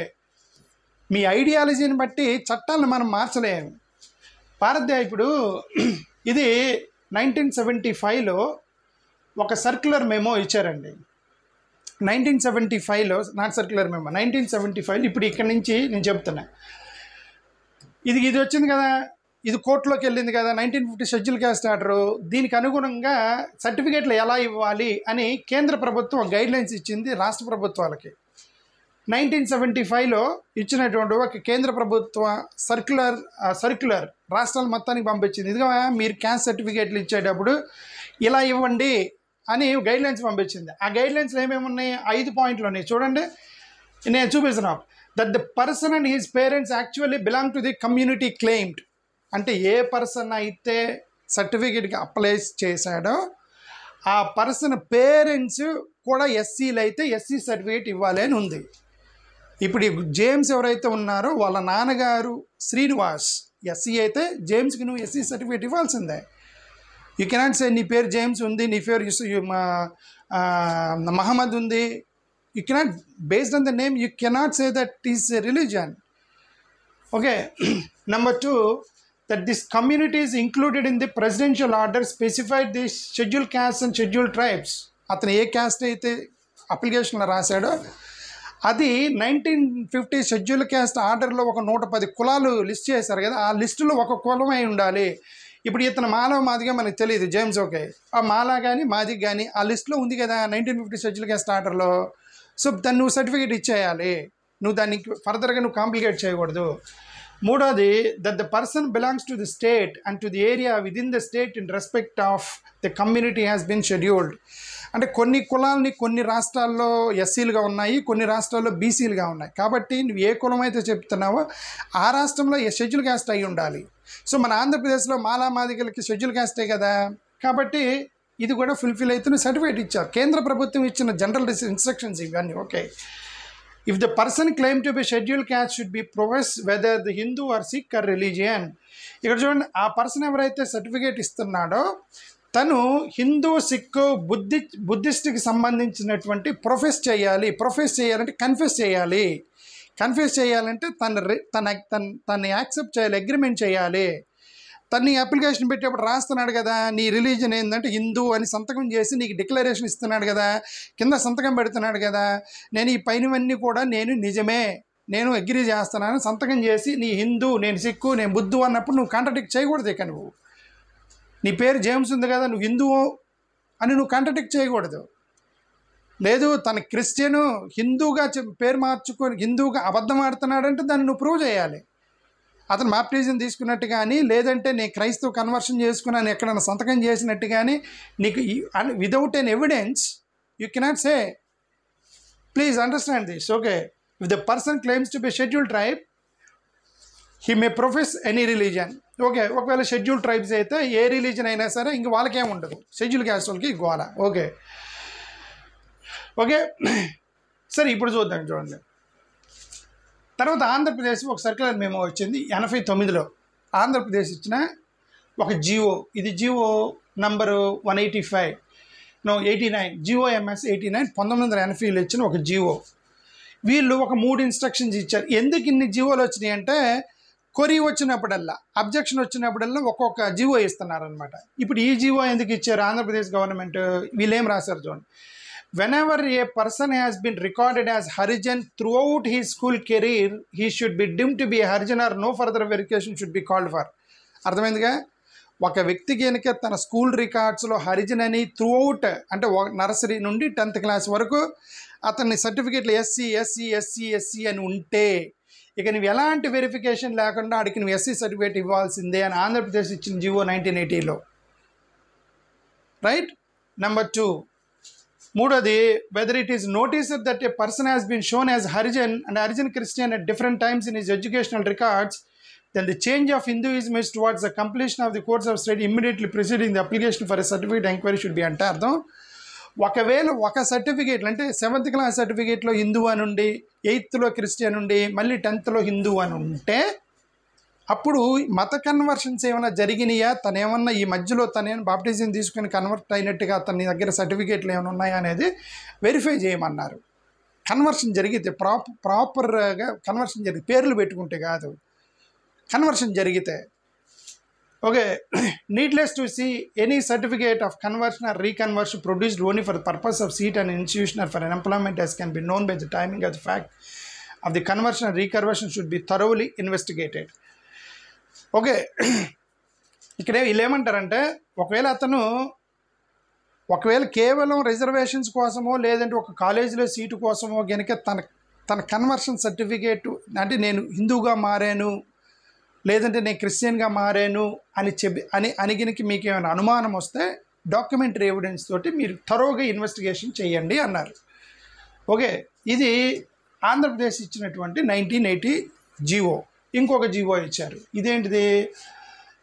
మీ ఐడియాలజీని బట్టి చట్టాలను మనం మార్చలేము. భారతదేశం ఇప్పుడు ఇది 1975లో ఒక సర్క్యులర్ మెమో ఇచ్చారండి. 1975లో నాట్ సర్క్యులర్ మెమో, 1975 ఇప్పుడు ఇక్కడ నుంచి నేను చెప్తున్నా. ఇది వచ్చింది కదా, ఇది కోర్టులోకి వెళ్ళింది కదా, 1950 షెడ్యూల్ క్యాస్ట్ ఆర్డరు. దీనికి అనుగుణంగా సర్టిఫికేట్లు ఎలా ఇవ్వాలి అని కేంద్ర ప్రభుత్వం గైడ్లైన్స్ ఇచ్చింది రాష్ట్ర ప్రభుత్వాలకి. 1975లో ఇచ్చినటువంటి ఒక కేంద్ర ప్రభుత్వ సర్క్యులర్ రాష్ట్రాల మొత్తానికి పంపించింది. ఇదిగా మీరు క్యాస్ట్ సర్టిఫికేట్లు ఇచ్చేటప్పుడు ఇలా ఇవ్వండి అని గైడ్లైన్స్ పంపించింది. ఆ గైడ్లైన్స్లో ఏమేమి ఉన్నాయి? 5 పాయింట్లు ఉన్నాయి చూడండి, నేను చూపిస్తున్నాను. That the person and his parents actually belong to the community claimed. అంటే ఏ పర్సన్ అయితే సర్టిఫికేట్కి అప్లై చేశాడో ఆ పర్సన్ పేరెంట్స్ కూడా ఎస్సీలు అయితే ఎస్సీ సర్టిఫికేట్ ఇవ్వాలి అని ఉంది. ఇప్పుడు జేమ్స్ ఎవరైతే ఉన్నారో వాళ్ళ నాన్నగారు శ్రీనివాస్ ఎస్సీ అయితే జేమ్స్కి నువ్వు ఎస్సీ సర్టిఫికేట్ ఇవ్వాల్సిందే. యూ కెనాట్ సే నీ పేరు జేమ్స్ ఉంది, నీ పేరు మహమ్మద్ ఉంది. You cannot, based on the name you cannot say that is a religion. Okay. Number 2, that this community is included in the presidential order specified the scheduled castes and scheduled tribes. అతను ఏ caste అయితే అప్లికేషన్లో రాశాడో అది 1950 schedule caste ఆర్డర్లో ఒక 110 కులాలు list చేశారు కదా, ఆ లిస్టులో ఒక కులం అయి ఉండాలి. ఇప్పుడు ఇతను మాలవ మాదిగా మనకు తెలియదు, జేమ్స్ ఓకే, ఆ మాలా కానీ మాది కానీ ఆ లిస్టులో ఉంది కదా 1950 షెడ్యూల్ క్యాస్ట్ ఆర్డర్లో. సో దాన్ని నువ్వు సర్టిఫికేట్ ఇచ్చేయాలి, నువ్వు దాన్ని ఫర్దర్గా నువ్వు కాంప్లికేట్ చేయకూడదు. మూడోది, that the person belongs to the state and to the area within the state in respect of the community has been scheduled. అంటే కొన్ని కులాలని కొన్ని రాష్ట్రాల్లో ఎస్సీలుగా ఉన్నాయి, కొన్ని రాష్ట్రాల్లో బీసీలుగా ఉన్నాయి. కాబట్టి నువ్వు ఏ కులం అయితే చెప్తున్నావో ఆ రాష్ట్రంలో షెడ్యూల్ క్యాస్ట్ అయి ఉండాలి. సో మన ఆంధ్రప్రదేశ్లో మాలా మాదిగలకి షెడ్యూల్ క్యాస్టే కదా, కాబట్టి ఇది కూడా ఫుల్ఫిల్ అయితే నువ్వు సర్టిఫికేట్ ఇచ్చావు. కేంద్ర ప్రభుత్వం ఇచ్చిన జనరల్ ఇన్స్ట్రక్షన్స్ ఇవన్నీ. Okay. If the person claimed to be scheduled caste should be professed whether the Hindu or Sikh or religion. ఇక్కడ చూడండి, ఆ పర్సన్ ఎవరైతే సర్టిఫికేట్ ఇస్తున్నాడో తను హిందూ, సిక్, బుద్ధిస్ట్కి సంబంధించినటువంటి ప్రొఫెస్ చేయాలంటే కన్ఫెస్ చేయాలంటే తను యాక్సెప్ట్ చేయాలి, అగ్రిమెంట్ చేయాలి. తన్ని అప్లికేషన్ పెట్టేప్పుడు రాస్తున్నాడు కదా, నీ రిలీజన్ ఏంటంటే హిందూ అని సంతకం చేసి నీకు డిక్లరేషన్ ఇస్తున్నాడు కదా, కింద సంతకం పెడుతున్నాడు కదా, నేను ఈ పైనవన్నీ కూడా నేను అగ్రీ చేస్తున్నాను సంతకం చేసి, నీ హిందూ, నేను సిక్కు, నేను బుద్ధు అన్నప్పుడు నువ్వు కాంట్రడిక్ట్ చేయకూడదు. ఇక నువ్వు నీ పేరు జేమ్స్ ఉంది కదా, నువ్వు హిందువు అని నువ్వు కాంట్రడిక్ట్ చేయకూడదు. లేదు తన క్రిస్టియను హిందూగా పేరు మార్చుకొని హిందూగా అబద్ధం ఆడుతున్నాడంటే దాన్ని నువ్వు ప్రూవ్ చేయాలి. అతను బాప్టిజం తీసుకున్నట్టు కానీ, లేదంటే నేను క్రైస్తవ కన్వర్షన్ చేసుకున్నాను ఎక్కడైనా సంతకం చేసినట్టు కానీ నీకు without an evidence you cannot say. Please understand this. Okay. If the person claims to be schedule tribe he may profess any religion. Okay. ఒకవేళ షెడ్యూల్ ట్రైబ్స్ అయితే ఏ రిలీజన్ అయినా సరే ఇంక వాళ్ళకేం ఉండదు, షెడ్యూల్ క్యాస్ట్ వాళ్ళకి గోల. ఓకే. సరే ఇప్పుడు చూడండి. తర్వాత ఆంధ్రప్రదేశ్ ఒక సర్క్యులర్ మెమో వచ్చింది 89లో. ఆంధ్రప్రదేశ్ ఇచ్చిన ఒక జియో, ఇది జియో నంబరు 185 GOMS 89 1980లో ఇచ్చిన ఒక జియో. వీళ్ళు ఒక 3 ఇన్స్ట్రక్షన్స్ ఇచ్చారు. ఎందుకు ఇన్ని జియోలు వచ్చినాయి అంటే కొరీ వచ్చినప్పుడల్లా, అబ్జెక్షన్ వచ్చినప్పుడల్లా ఒక్కొక్క జియో ఇస్తున్నారనమాట. ఇప్పుడు ఈ జియో ఎందుకు ఇచ్చారు ఆంధ్రప్రదేశ్ గవర్నమెంట్? వీళ్ళు ఏం రాశారు చూడండి. Whenever a person has been recorded as Harijan throughout his school career, he should be deemed to be a Harijan or no further verification should be called for. అర్థమైందిగా? ఒక వ్యక్తికి కనుక తన స్కూల్ రికార్డ్స్లో హరిజన్ అని త్రూఅవుట్ అంటే నర్సరీ నుండి 10th class వరకు అతన్ని సర్టిఫికేట్లు ఎస్సీ అని ఉంటే ఇక నువ్వు ఎలాంటి వెరిఫికేషన్ లేకుండా అడిగి నువ్వు ఎస్సీ సర్టిఫికేట్ ఇవ్వాల్సిందే అని ఆంధ్రప్రదేశ్ ఇచ్చిన జియో 1980లో. రైట్. నెంబర్ 2, మూడోది, whether it is noticed that a person has been shown as Harijan and Harijan Christian at different times in his educational records, then the change of Hinduism is towards the completion of the course of study immediately preceding the application for a certificate inquiry should be అంటే అర్థం. ఒకవేళ ఒక సర్టిఫికేట్లు అంటే 7th class సర్టిఫికేట్లో హిందూ అని ఉండి 8thలో Christian ఉండి మళ్ళీ 10thలో హిందూ అని ఉంటే అప్పుడు మత కన్వర్షన్స్ ఏమైనా జరిగినాయా, తనేమన్నా ఈ మధ్యలో తనేమైనా బాప్టిజం తీసుకుని కన్వర్ట్ అయినట్టుగా తన దగ్గర సర్టిఫికేట్లు ఏమైనా ఉన్నాయా అనేది వెరిఫై చేయమన్నారు. కన్వర్షన్ జరిగితే ప్రాపర్గా కన్వర్షన్ జరిగితే, పేర్లు పెట్టుకుంటే కాదు, కన్వర్షన్ జరిగితే. Okay, needless to see any certificate of conversion or reconversion produced only for the purpose of seat and institution or for employment as can be known by the timing of the fact of the conversion and reconversion should be thoroughly investigated. Okay, ఇక్కడ వీళ్ళు ఏమంటారంటే, ఒకవేళ కేవలం reservations కోసమో లేదంటే ఒక కాలేజీలో seat కోసమో కనుక తన కన్వర్షన్ సర్టిఫికేట్, అంటే నేను హిందూగా మారాను లేదంటే నేను క్రిస్టియన్గా మారాను అని కనుక మీకు ఏమైనా అనుమానం వస్తే డాక్యుమెంటరీ ఎవిడెన్స్ తోటి మీరు థరోగా ఇన్వెస్టిగేషన్ చేయండి అన్నారు. ఓకే, ఇది ఆంధ్రప్రదేశ్ ఇచ్చినటువంటి 1980 జీవో. ఇంకొక జీవో ఇచ్చారు, ఇదేంటిది,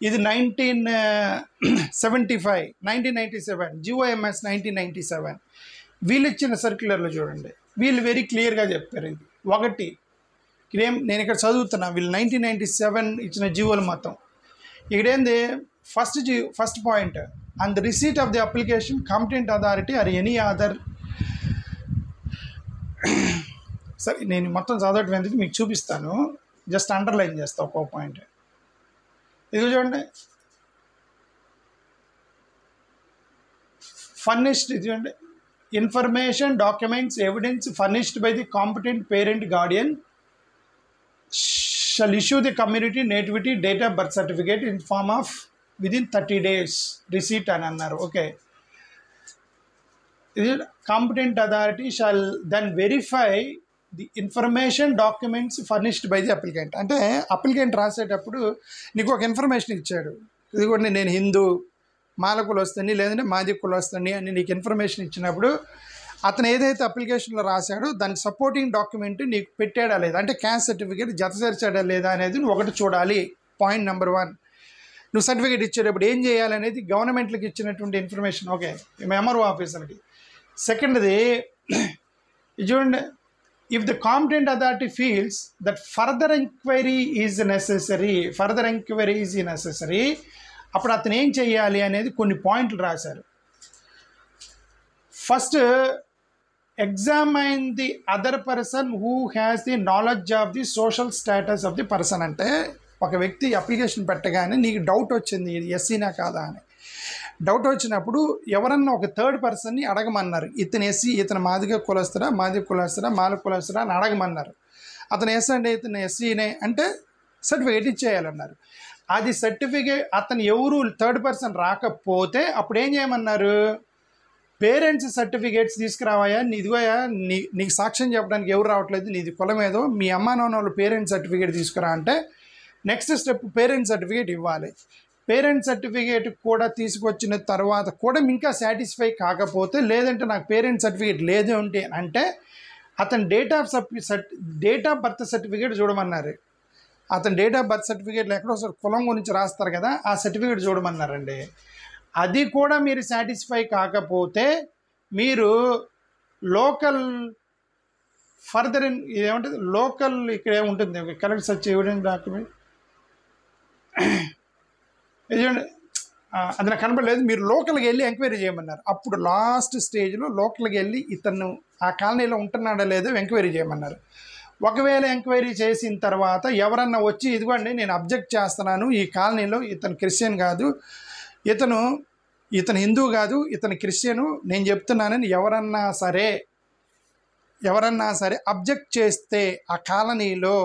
ఇది 1997 GOMS 1997. వీళ్ళు ఇచ్చిన సర్క్యులర్లో చూడండి, వీళ్ళు వెరీ క్లియర్గా చెప్పారు. ఇది ఒకటి నేను ఇక్కడ చదువుతున్నా, వీళ్ళు 1997 ఇచ్చిన జీవోలు మొత్తం. ఇక్కడేంది, first point, and the receipt of the application competent authority or any other. సరే, నేను మొత్తం చదవటం ఎందుకు మీకు చూపిస్తాను, జస్ట్ అండర్లైన్ చేస్తాను ఒక్కో పాయింట్. ఇది చూడండి, ఫర్నిష్డ్, ఇది చూడండి, information documents evidence furnished by the competent parent Guardian shall issue the community nativity date of birth certificate in form of within 30 days receipt అని అన్నారు. ఓకే, ఇది competent authority shall then verify the information documents furnished by the applicant. అంటే applicant రాసేటప్పుడు నీకు ఒక information ఇచ్చాడు, ఇది కూడా నేను హిందూ మాల కులస్తుని లేదంటే మాది కులస్తుని అని నీకు ఇన్ఫర్మేషన్ ఇచ్చినప్పుడు అతను ఏదైతే అప్లికేషన్లో రాశాడో దానికి సపోర్టింగ్ డాక్యుమెంట్ నీకు పెట్టాడా లేదా, అంటే క్యాస్ట్ సర్టిఫికేట్ జతచేర్చాడా లేదా అనేది నువ్వు ఒకటి చూడాలి. పాయింట్ నెంబర్ 1, నువ్వు సర్టిఫికేట్ ఇచ్చేటప్పుడు ఏం చేయాలనేది గవర్నమెంట్కి ఇచ్చినటువంటి ఇన్ఫర్మేషన్. ఓకే, ఎంఆర్ఓ ఆఫీసర్కి. సెకండ్ది చూడండి, if the competent authority feels that further enquiry is necessary, అప్పుడు అతను ఏం చేయాలి అనేది కొన్ని పాయింట్లు రాశారు. First, ఎగ్జామైన్ the other person who has the knowledge of the social status of the person. అంటే ఒక వ్యక్తి అప్లికేషన్ పెట్టగానే నీకు డౌట్ వచ్చింది, ఇది ఎస్సీనా కాదా అని. డౌట్ వచ్చినప్పుడు ఎవరన్నా ఒక థర్డ్ పర్సన్ని అడగమన్నారు, ఇతను ఎస్సీ, ఇతను మాదిగ కులస్తుడా, మాల కులస్తుడా అని అడగమన్నారు. అతను ఎస్ అంటే ఇతను ఎస్సీనే అంటే సర్టిఫికేట్ ఇచ్చేయాలన్నారు. అది సర్టిఫికేట్ అతను ఎవరు థర్డ్ పర్సన్ రాకపోతే అప్పుడు ఏం చేయమన్నారు, పేరెంట్స్ సర్టిఫికేట్స్ తీసుకురావాయా, ఇదిగోయా నీకు సాక్ష్యం చెప్పడానికి ఎవరు రావట్లేదు, నీది కులం ఏదో, మీ అమ్మా నాన్న వాళ్ళు పేరెంట్స్ సర్టిఫికేట్ తీసుకురా అంటే నెక్స్ట్ స్టెప్ పేరెంట్స్ సర్టిఫికేట్ ఇవ్వాలి. పేరెంట్స్ సర్టిఫికేట్ కూడా తీసుకొచ్చిన తర్వాత కూడా ఇంకా సాటిస్ఫై కాకపోతే, లేదంటే నాకు పేరెంట్స్ సర్టిఫికేట్ లేదు అంటే అతని డేట్ ఆఫ్ బర్త్ సర్టిఫికేట్ చూడమన్నారు. అతని డేట్ ఆఫ్ బర్త్ సర్టిఫికేట్లు ఎక్కడో కులం గురించి రాస్తారు కదా, ఆ సర్టిఫికేట్ చూడమన్నారండి. అది కూడా మీరు సాటిస్ఫై కాకపోతే మీరు లోకల్ ఫర్దర్ ఏమంటుంది, లోకల్ ఇక్కడ ఏముంటుంది, కరెక్ట్ సర్చ్ ఎవిడెన్స్ డాక్యుమెంట్, చూడండి అది నాకు కనపడలేదు, మీరు లోకల్కి వెళ్ళి ఎంక్వైరీ చేయమన్నారు. అప్పుడు లాస్ట్ స్టేజ్లో లోకల్కి వెళ్ళి ఇతను ఆ కాలనీలో ఉంటున్నాడా లేదో ఎంక్వైరీ చేయమన్నారు. ఒకవేళ ఎంక్వైరీ చేసిన తర్వాత ఎవరన్నా వచ్చి ఇదిగోండి నేను అబ్జెక్ట్ చేస్తున్నాను, ఈ కాలనీలో ఇతను క్రిస్టియన్ కాదు, ఇతను హిందూ కాదు, ఇతను క్రిస్టియను, నేను చెప్తున్నానని ఎవరన్నా సరే అబ్జెక్ట్ చేస్తే ఆ కాలనీలో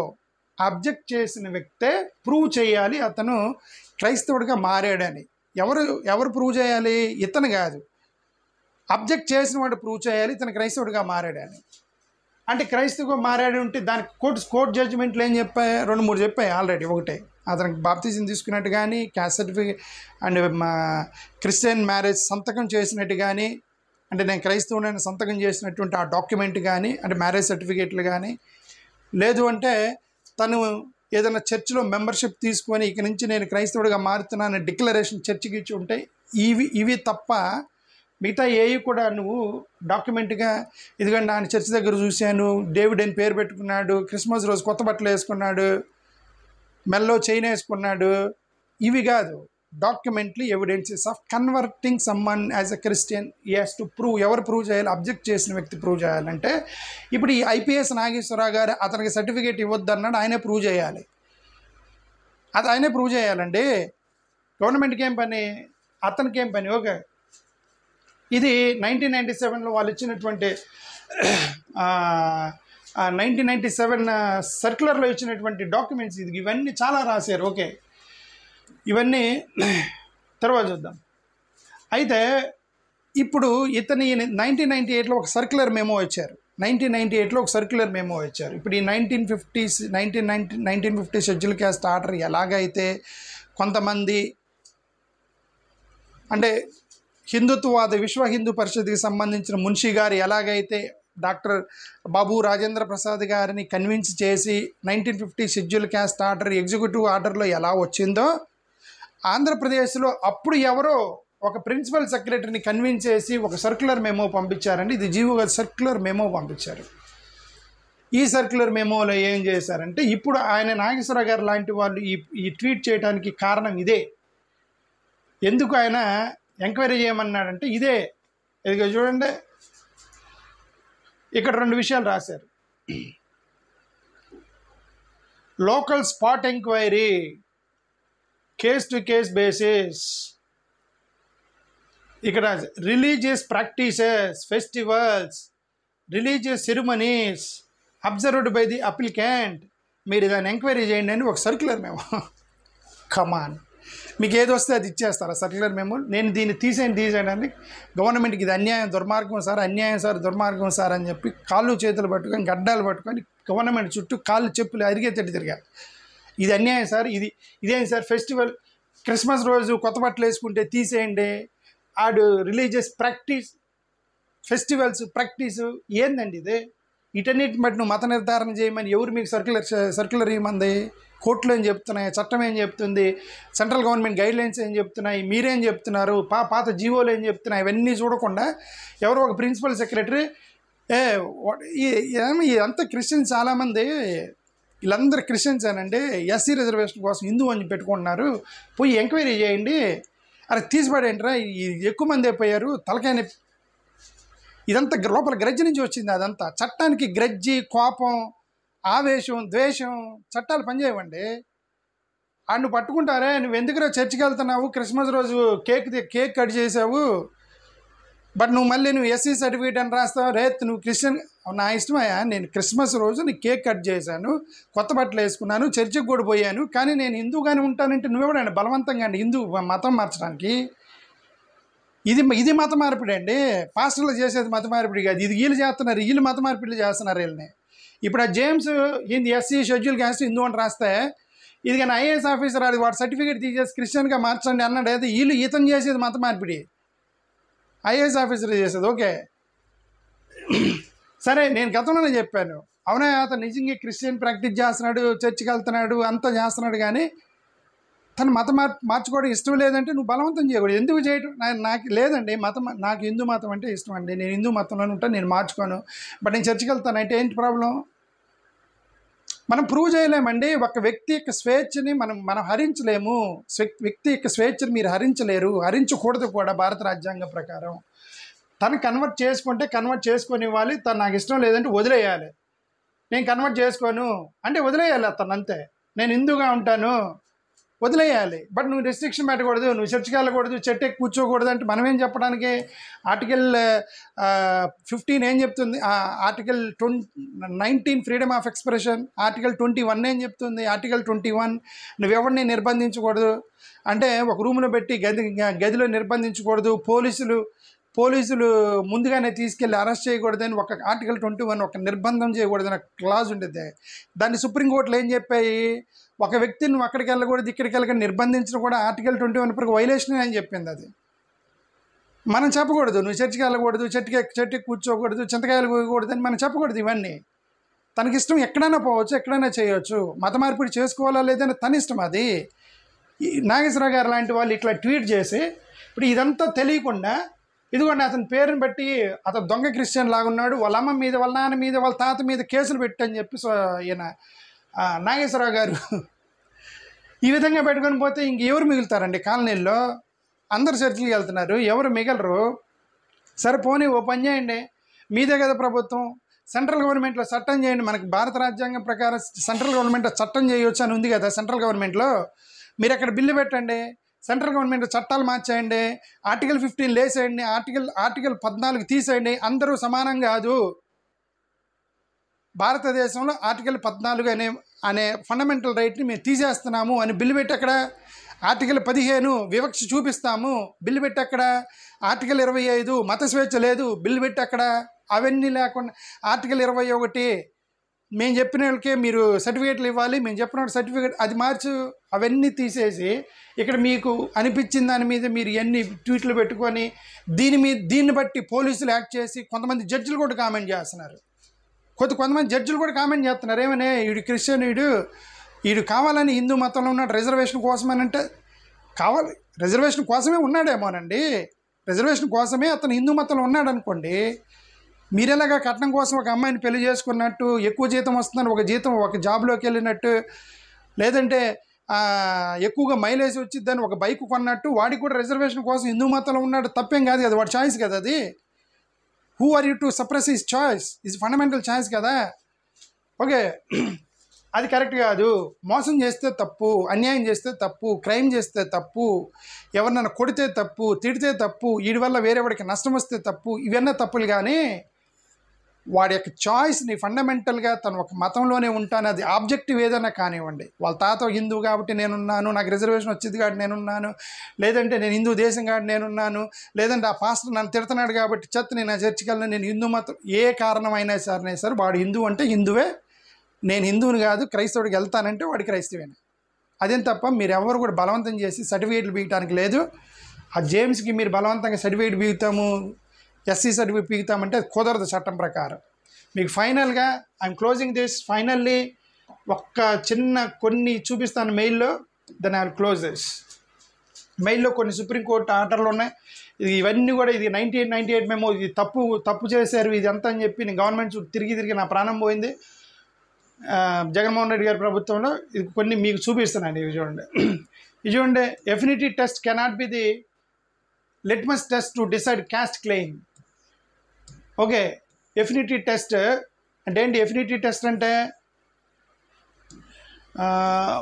అబ్జెక్ట్ చేసిన వ్యక్తే ప్రూవ్ చేయాలి అతను క్రైస్తవుడిగా మారాడని. ఎవరు ప్రూవ్ చేయాలి, ఇతను కాదు, అబ్జెక్ట్ చేసిన వాడు ప్రూవ్ చేయాలి ఇతను క్రైస్తవుడిగా మారాడని. అంటే క్రైస్తవుగా మారాడు ఉంటే దానికి కోర్టు జడ్జిమెంట్లు ఏం చెప్పాయి, 2-3 చెప్పాయి ఆల్రెడీ. ఒకటే అతనికి బాప్తిజం తీసుకున్నట్టు కానీ, caste certificate and Christian marriage సంతకం చేసినట్టు కానీ, అంటే నేను క్రైస్తవుడని సంతకం చేసినటువంటి ఆ డాక్యుమెంట్ కానీ, అంటే మ్యారేజ్ సర్టిఫికేట్లు కానీ, లేదు అంటే తను ఏదైనా చర్చిలో మెంబర్షిప్ తీసుకొని ఇక నుంచి నేను క్రైస్తవుడిగా మారుతున్నాను డిక్లరేషన్ చర్చికి ఇచ్చి ఉంటాయి. ఇవి తప్ప మిగతా ఏవి కూడా నువ్వు డాక్యుమెంట్గా ఇదిగోండి ఆయన చర్చి దగ్గర చూశాను, డేవిడ్ అని పేరు పెట్టుకున్నాడు, క్రిస్మస్ రోజు కొత్త బట్టలు వేసుకున్నాడు, మెల్లో చైన్ వేసుకున్నాడు, ఇవి కాదు. Documentary evidences of converting someone as a Christian as to prove. ఎవరు ప్రూవ్ చేయాలి? అబ్జెక్ట్ చేసిన వ్యక్తి ప్రూవ్ చేయాలంటే ఇప్పుడు ఈ ఐపీఎస్ నాగేశ్వరరావు గారు అతనికి సర్టిఫికేట్ ఇవ్వద్దన్నాడు, ఆయనే ప్రూవ్ చేయాలి. అది ఆయనే ప్రూవ్ చేయాలండి. గవర్నమెంట్కి ఏం పని, అతనికి ఏం పని? ఓకే, ఇది 1997లో వాళ్ళు ఇచ్చినటువంటి 1997 సర్క్యులర్లో ఇచ్చినటువంటి డాక్యుమెంట్స్. ఇది ఇవన్నీ చాలా రాశారు. ఓకే, ఇవన్నీ తర్వాత చూద్దాం. అయితే ఇప్పుడు ఇతని 1998లో ఒక సర్క్యులర్ మెమో ఇచ్చారు. 1998లో ఒక సర్క్యులర్ మెమో ఇచ్చారు. ఇప్పుడు ఈ 1950 షెడ్యూల్ క్యాస్ట్ ఆర్డర్ ఎలాగైతే కొంతమంది అంటే హిందుత్వవాద విశ్వ హిందూ పరిషత్కి సంబంధించిన మున్షి గారు ఎలాగైతే డాక్టర్ బాబు రాజేంద్ర ప్రసాద్ గారిని కన్విన్స్ చేసి 1950 షెడ్యూల్ క్యాస్ట్ ఆర్డర్ ఎగ్జిక్యూటివ్ ఆర్డర్లో ఎలా వచ్చిందో, ఆంధ్రప్రదేశ్లో అప్పుడు ఎవరో ఒక ప్రిన్సిపల్ సెక్రటరీని కన్విన్స్ చేసి ఒక సర్క్యులర్ మెమో పంపించారండి. ఇది జీవో సర్క్యులర్ మెమో పంపించారు. ఈ సర్క్యులర్ మెమోలో ఏం చేశారంటే, ఇప్పుడు ఆయన నాగేశ్వరరావు గారు లాంటి వాళ్ళు ఈ ట్వీట్ చేయడానికి కారణం ఇదే. ఎందుకు ఆయన ఎంక్వైరీ చేయమన్నాడంటే ఇదే. ఇదిగో చూడండి, ఇక్కడ 2 విషయాలు రాశారు. Local spot enquiry, case to case basis. ఇక్కడ religious practices, festivals, religious ceremonies observed by the applicant, మీరు దాన్ని ఎంక్వైరీ చేయండి అని ఒక సర్క్యులర్ మెమో. కమాన్, మీకు ఏది వస్తే అది ఇచ్చేస్తారా సర్క్యులర్ మెమో? నేను దీన్ని తీసేయండి గవర్నమెంట్కి ఇది అన్యాయం, దుర్మార్గం సార్, అన్యాయం సార్, దుర్మార్గం సార్ అని చెప్పి కాళ్ళు చేతులు పట్టుకొని గడ్డాలు పట్టుకొని గవర్నమెంట్ చుట్టూ కాళ్ళు చెప్పులు అరిగేటట్టు తిరిగారు. ఇది అన్యాయం సార్, ఇదేం సార్ ఫెస్టివల్, క్రిస్మస్ రోజు కొత్త బట్టలు వేసుకుంటే తీసేయండి, ఆడు రిలీజియస్ ప్రాక్టీస్, ఫెస్టివల్స్ ప్రాక్టీసు ఏందండి ఇది? వీటన్నిటిని బట్టి నువ్వు మత నిర్ధారణ చేయమని ఎవరు మీకు సర్క్యులర్ ఇవ్వమంది? కోర్టులు ఏం చెప్తున్నాయి, చట్టం ఏం చెప్తుంది, సెంట్రల్ గవర్నమెంట్ గైడ్లైన్స్ ఏం చెప్తున్నాయి, మీరేం చెప్తున్నారు, పాత జీవోలు ఏం చెప్తున్నాయి, ఇవన్నీ చూడకుండా ఎవరో ఒక ప్రిన్సిపల్ సెక్రటరీ అంతా క్రిస్టియన్స్ చాలామంది, వీళ్ళందరూ క్రిస్టియన్స్ అనండి, ఎస్సీ రిజర్వేషన్ కోసం హిందూ అని పెట్టుకుంటున్నారు, పోయి ఎంక్వైరీ చేయండి. అరే తీసిపడేంట్రా, ఎక్కువ మంది అయిపోయారు, తలకాయ ఇదంతా లోపల గ్రజ్జి నుంచి వచ్చింది. అదంతా చట్టానికి గ్రజ్జి, కోపం, ఆవేశం, ద్వేషం, చట్టాలు పనిచేయవండి. నువ్వు పట్టుకుంటారే, నువ్వు ఎందుకురా చర్చికి వెళ్తున్నావు, క్రిస్మస్ రోజు కేక్ కట్ చేసావు, బట్ నువ్వు ఎస్సీ సర్టిఫికేట్ అని రాస్తావు, నువ్వు క్రిస్టియన్. నా ఇష్టమయ్యా, నేను క్రిస్మస్ రోజు నీ కేక్ కట్ చేశాను, కొత్త బట్టలు వేసుకున్నాను, చర్చికి కూడా పోయాను, కానీ నేను హిందూగానే ఉంటానంటే నువ్వెవడండి బలవంతంగా అండి హిందూ మతం మార్చడానికి? ఇది మత మార్పిడి అండి. పాస్టర్లు చేసేది మత మార్పిడి కాదు, ఇది వీళ్ళు చేస్తున్నారు, వీళ్ళు మత మార్పిడిలు చేస్తున్నారు వీళ్ళని. ఇప్పుడు ఆ James Hindi SC schedule caste Hindu అని రాస్తే, ఇది కానీ ఐఏఎస్ ఆఫీసర్ అది వాడు సర్టిఫికేట్ తీసేసి క్రిస్టియన్గా మార్చండి అన్నాడు. అయితే ఈతను చేసేది మత మార్పిడి, ఐఏఎస్ ఆఫీసర్ చేసేది. ఓకే సరే, నేను గతంలోనే చెప్పాను, అవునా అతను నిజంగా క్రిస్టియన్ ప్రాక్టీస్ చేస్తున్నాడు, చర్చికి వెళ్తున్నాడు, అంతా చేస్తున్నాడు, కానీ తను మతం మార్చుకోవడం ఇష్టం లేదంటే నువ్వు బలవంతం చేయకూడదు. ఎందుకు చేయటం? నాకు లేదండి నాకు హిందూ మతం అంటే ఇష్టం అండి, నేను హిందూ మతంలోనే ఉంటాను, నేను మార్చుకోను, బట్ నేను చర్చికి వెళ్తాను అంటే ఏంటి ప్రాబ్లం? మనం ప్రూవ్ చేయలేమండి. ఒక వ్యక్తి యొక్క స్వేచ్ఛని మనం హరించలేము. వ్యక్తి యొక్క స్వేచ్ఛని మీరు హరించలేరు, హరించకూడదు కూడా భారత రాజ్యాంగం ప్రకారం. తను కన్వర్ట్ చేసుకుంటే కన్వర్ట్ చేసుకొని ఇవ్వాలి, తను నాకు ఇష్టం లేదంటే వదిలేయాలి. నేను కన్వర్ట్ చేసుకోను అంటే వదిలేయాలి అతను, అంతే. నేను హిందూగా ఉంటాను, వదిలేయాలి. బట్ నువ్వు రెస్ట్రిక్షన్ పెట్టకూడదు, నువ్వు చర్చికి వెళ్ళకూడదు, చెట్టు ఎక్కి కూర్చోకూడదు అంటే మనం ఏం చెప్పడానికి? ఆర్టికల్ 15 ఏం చెప్తుంది? Article 19 freedom of expression, article 21 ఏం చెప్తుంది? ఆర్టికల్ 21 నువ్వెవరిని నిర్బంధించకూడదు అంటే, ఒక రూమ్లో పెట్టి గదిలో నిర్బంధించకూడదు, పోలీసులు ముందుగానే తీసుకెళ్ళి అరెస్ట్ చేయకూడదని ఒక ఆర్టికల్ 21 ఒక నిర్బంధం చేయకూడదని క్లాజ్ ఉంటుంది. దాన్ని సుప్రీంకోర్టులో ఏం చెప్పాయి? ఒక వ్యక్తిని నువ్వు అక్కడికి వెళ్ళకూడదు, ఇక్కడికి వెళ్ళక నిర్బంధించడం కూడా ఆర్టికల్ 21 వరకు వైలేషన్ అని చెప్పింది. అది మనం చెప్పకూడదు. నువ్వు చర్చికి వెళ్ళకూడదు, చెట్టుకి కూర్చోకూడదు, చింతకాయలు పోయకూడదు అని మనం చెప్పకూడదు. ఇవన్నీ తనకిష్టం, ఎక్కడైనా పోవచ్చు, ఎక్కడైనా చేయవచ్చు. మత మార్పిడి చేసుకోవాలా లేదని తన ఇష్టం. అది నాగేశ్వరరావు గారు లాంటి వాళ్ళు ఇట్లా ట్వీట్ చేసి ఇప్పుడు ఇదంతా తెలియకుండా, ఇదిగోండి అతని పేరుని బట్టి అతను దొంగ క్రిస్టియన్ లాగా ఉన్నాడు, వాళ్ళ అమ్మ మీద, వాళ్ళ నాన్న మీద, వాళ్ళ తాత మీద కేసులు పెట్టని చెప్పి ఈయన నాగేశ్వరరావు గారు ఈ విధంగా పెట్టుకొని పోతే ఇంకెవరు మిగులుతారండి కాలనీల్లో? అందరు చర్చిలకు వెళ్తున్నారు, ఎవరు మిగలరు. సరే పోనీ ఓ పని చేయండి, మీదే కదా ప్రభుత్వం, సెంట్రల్ గవర్నమెంట్లో చట్టం చేయండి. మనకి భారత రాజ్యాంగం ప్రకారం సెంట్రల్ గవర్నమెంట్లో చట్టం చేయొచ్చు అని ఉంది కదా. సెంట్రల్ గవర్నమెంట్లో మీరు అక్కడ బిల్లు పెట్టండి, సెంట్రల్ గవర్నమెంట్ చట్టాలు మార్చేయండి, ఆర్టికల్ 15 లేసేయండి, ఆర్టికల్ 14 తీసేయండి. అందరూ సమానం కాదు. భారతదేశంలో ఆర్టికల్ 14 అనే ఫండమెంటల్ రైట్ని మేము తీసేస్తున్నాము అని బిల్లు పెట్టి అక్కడ ఆర్టికల్ 15 వివక్ష చూపిస్తాము బిల్లు పెట్టి అక్కడ ఆర్టికల్ 25 మత స్వేచ్ఛ లేదు బిల్లు పెట్టి అక్కడ అవన్నీ లేకుండా ఆర్టికల్ 21 మేము చెప్పిన వాళ్ళకే మీరు సర్టిఫికేట్లు ఇవ్వాలి, మేము చెప్పిన సర్టిఫికేట్ అది మార్చు, అవన్నీ తీసేసి ఇక్కడ మీకు అనిపించిన దాని మీద మీరు ఎన్ని ట్వీట్లు పెట్టుకొని దీన్ని బట్టి పోలీసులు యాక్ట్ చేసి కొంతమంది జడ్జిలు కూడా కామెంట్ చేస్తున్నారు. కొంతమంది జడ్జిలు కూడా కామెంట్ చేస్తున్నారు ఏమనే, వీడు క్రిస్టియన్, వీడు కావాలని హిందూ మతంలో ఉన్నాడు రిజర్వేషన్ కోసమేనంటే, కావాలి రిజర్వేషన్ కోసమే ఉన్నాడేమోనండి, రిజర్వేషన్ కోసమే అతను హిందూ మతంలో ఉన్నాడు అనుకోండి. మీరెలాగా కట్నం కోసం ఒక అమ్మాయిని పెళ్లి చేసుకున్నట్టు, ఎక్కువ జీతం వస్తుందని ఒక జాబ్లోకి వెళ్ళినట్టు, లేదంటే ఎక్కువగా మైలేజ్ వచ్చిద్దని ఒక బైక్ కొన్నట్టు, వాడికి కూడా రిజర్వేషన్ కోసం హిందూ మతంలో ఉన్నాడు, తప్పేం కాదు కదా, వాడి చాయిస్ కదా అది. Who are you to suppress his choice, is fundamental choice కదా. ఓకే, అది కరెక్ట్ కాదు. మోసం చేస్తే తప్పు, అన్యాయం చేస్తే తప్పు, క్రైమ్ చేస్తే తప్పు, ఎవరినైనా కొడితే తప్పు, తిడితే తప్పు, వీడి వల్ల వేరే వాడికి నష్టం వస్తే తప్పు, ఇవన్నీ తప్పులు. కానీ వాడి యొక్క చాయిస్ని ఫండమెంటల్గా తను ఒక మతంలోనే ఉంటాను, అది ఆబ్జెక్టివ్ ఏదైనా కానివ్వండి. వాళ్ళ తాత హిందూ కాబట్టి నేనున్నాను, నాకు రిజర్వేషన్ వచ్చింది కాబట్టి నేనున్నాను, లేదంటే నేను హిందూ దేశం కాబట్టి నేనున్నాను, లేదంటే ఆ పాస్టర్ నన్ను తిడుతున్నాడు కాబట్టి నేను నా చర్చికి వెళ్ళను, నేను హిందూ మతం, ఏ కారణమైనా సరే వాడు హిందూ అంటే హిందువే, నేను హిందువుని కాదు క్రైస్తవుడికి వెళ్తానంటే వాడి క్రైస్తవేనే. అదేం తప్ప మీరు ఎవరు కూడా బలవంతం చేసి సర్టిఫికేట్లు బీగటానికి లేదు. ఆ జేమ్స్కి మీరు బలవంతంగా సర్టిఫికేట్ బీగుతాము, ఎస్సీ సర్టిఫికేట్ పీకుతామంటే అది కుదరదు చట్టం ప్రకారం. మీకు ఫైనల్గా ఐఎమ్ క్లోజింగ్ దిస్, ఫైనల్లీ ఒక్క చిన్న కొన్ని చూపిస్తాను మెయిల్లో, then I will close this. మెయిల్లో కొన్ని సుప్రీంకోర్టు ఆర్డర్లు ఉన్నాయి, ఇవన్నీ కూడా ఇది 1998 మెమో, ఇది తప్పు చేశారు ఇది అంతా అని చెప్పి నేను గవర్నమెంట్ తిరిగి నా ప్రాణం పోయింది జగన్మోహన్ రెడ్డి గారి ప్రభుత్వంలో. ఇది కొన్ని మీకు చూపిస్తున్నాను, ఇవి చూడండి. Affinity test cannot be the litmus test to decide caste claim. Okay, affinity test అంటే ఏంటి? ఎఫినిటీ టెస్ట్ అంటే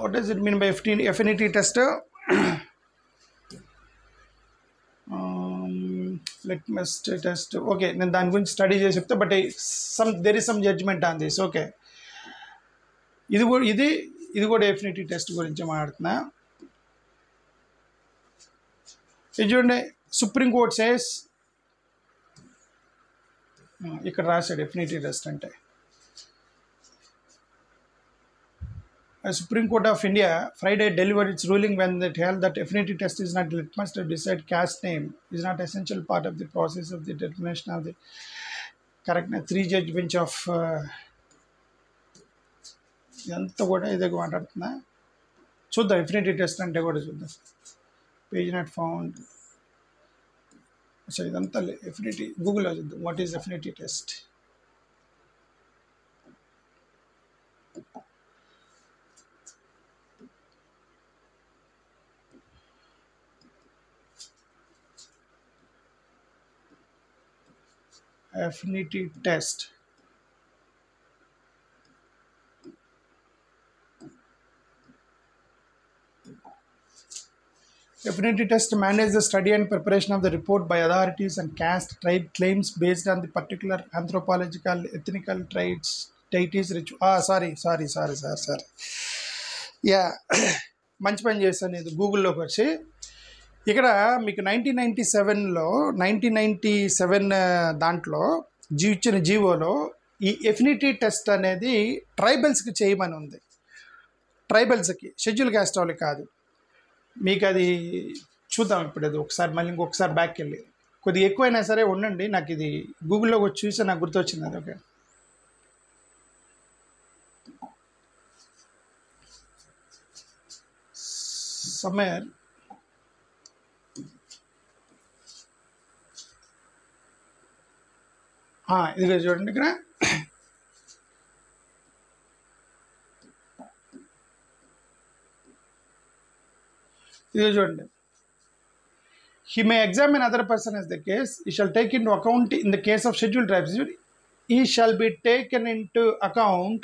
what does it mean by affinity test? Litmus test, okay, నేను దాని గురించి స్టడీ చేసి చెప్తా, but there is some judgement on this. Okay, ఇది కూడా ఎఫినిటీ టెస్ట్ గురించి మాట్లాడుతున్నా. ఇది చూడండి, సుప్రీంకోర్టు సేస్, ఇక్కడ రాశాడు ఎఫినిటీ టెస్ట్ అంటే. Supreme Court of India Friday delivered its ruling when it held that affinity test is not litmus to decide caste name, is not essential part of the process of the determination of the correctness. 3-judge bench of ఇదంతా కూడా ఇదే మాట్లాడుతున్నా. చూద్దాం affinity test అంటే కూడా చూద్దాం. Page not found. So ఇదంతా affinity గూగుల్లో చూద్దాం, what is affinity test. Affinity test. Affinity test manages the study and preparation of the report by authorities and caste tribe claims based on the particular anthropological, ethnical traits, sorry. Yeah, మంచి పని చేశాను. ఇది గూగుల్లోకి వచ్చి ఇక్కడ మీకు 1997 దాంట్లో ఇచ్చిన జీవోలో ఈ ఎఫినిటీ టెస్ట్ అనేది ట్రైబల్స్కి చేయమని ఉంది. ట్రైబల్స్కి, షెడ్యూల్ క్యాస్ట్ వాళ్ళకి కాదు. మీకు అది చూద్దాం ఇప్పుడు, అది ఒకసారి మళ్ళీ ఇంకొకసారి బ్యాక్కి వెళ్ళి కొద్దిగా ఎక్కువైనా సరే ఉండండి, నాకు ఇది గూగుల్లో వచ్చి చూసి నాకు గుర్తొచ్చింది అది. ఓకే, సమ్మర్ ఇది చూడండి, ఇక్కడ ఇదిగో చూడండి, he may examine other person as the case, he shall take into account in the case of scheduled tribes, he shall be taken into account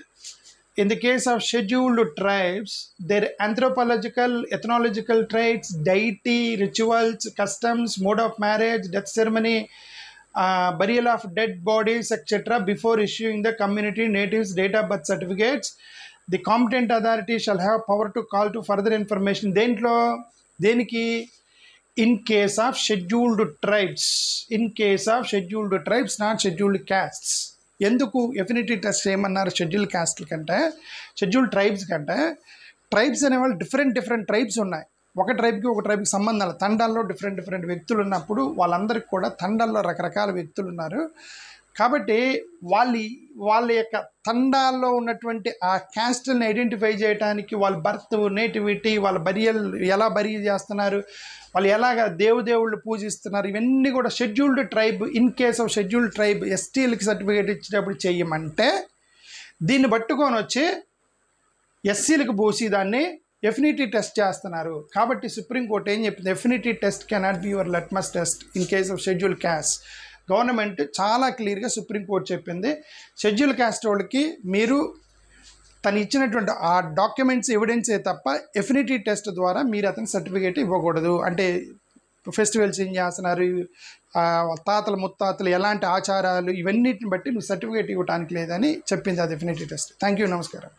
in the case of scheduled tribes, their anthropological, ethnological traits, deity, rituals, customs, mode of marriage, death ceremony, burial of dead bodies, etc. before issuing the community natives date of birth certificates. The competent authority shall have power to call to further information. దేంట్లో దేనికి? In case of scheduled tribes, in case of scheduled tribes, not scheduled castes. ఎందుకు affinity test ఏమన్నారు? Scheduled క్యాస్ట్ల కంటే, scheduled tribes కంటే, tribes అనేవాళ్ళు different tribes ఉన్నాయి. ఒక ట్రైబ్కి ఒక ట్రైబ్కి సంబంధాలు, తండాల్లో డిఫరెంట్ వ్యక్తులు ఉన్నప్పుడు వాళ్ళందరికీ కూడా తండాల్లో రకరకాల వ్యక్తులు ఉన్నారు. కాబట్టి వాళ్ళ యొక్క తండాల్లో ఉన్నటువంటి ఆ క్యాస్ట్ని ఐడెంటిఫై చేయడానికి వాళ్ళ బర్త్, నేటివిటీ, వాళ్ళ బరియల్ ఎలా బరీ చేస్తున్నారు, వాళ్ళు ఎలాగ దేవుళ్ళు పూజిస్తున్నారు, ఇవన్నీ కూడా scheduled tribe. In case of scheduled tribe ఎస్టీలకి సర్టిఫికేట్ ఇచ్చేటప్పుడు చేయమంటే దీన్ని పట్టుకొని వచ్చి ఎస్సీలకు పోసి దాన్ని ఎఫినిటీ టెస్ట్ చేస్తున్నారు. కాబట్టి సుప్రీంకోర్టు ఏం చెప్పింది? Affinity test cannot be your litmus test in case of scheduled caste. Government చాలా క్లియర్గా సుప్రీంకోర్టు చెప్పింది, షెడ్యూల్ క్యాస్ట్ వాళ్ళకి మీరు తను ఇచ్చినటువంటి ఆ డాక్యుమెంట్స్ ఎవిడెన్సే తప్ప ఎఫినిటీ టెస్ట్ ద్వారా మీరు అతని సర్టిఫికేట్ ఇవ్వకూడదు. అంటే ఫెస్టివల్స్ ఏం చేస్తున్నారు, తాతలు ముత్తాతలు ఎలాంటి ఆచారాలు, ఇవన్నిటిని బట్టి నువ్వు సర్టిఫికేట్ ఇవ్వడానికి లేదని చెప్పింది అది ఎఫినిటీ టెస్ట్. థ్యాంక్ యూ, నమస్కారం.